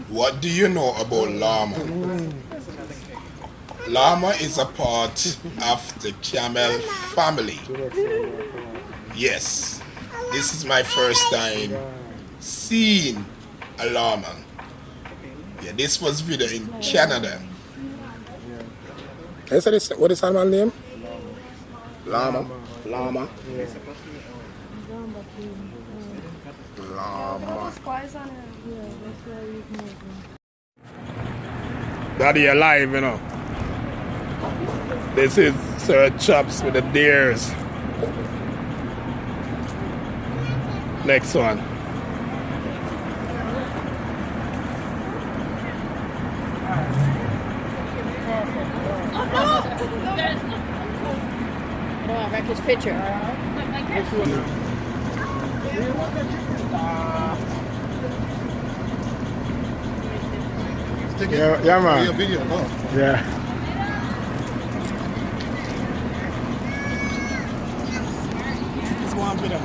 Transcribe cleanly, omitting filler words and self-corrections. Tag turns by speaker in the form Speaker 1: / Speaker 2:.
Speaker 1: What do you know about llama? Llama is a part of the camel family. Yes, this is my first time seeing a llama. Yeah, this was video in Canada.
Speaker 2: Can you say this? What is animal name? Llama. Llama. Llama.
Speaker 1: Daddy alive, you know. This is Sir Chops with the deers. Next one.
Speaker 3: I don't want to wreck his picture.
Speaker 2: Yeah, man.
Speaker 4: Video, no.
Speaker 2: Yeah.
Speaker 4: It's one video.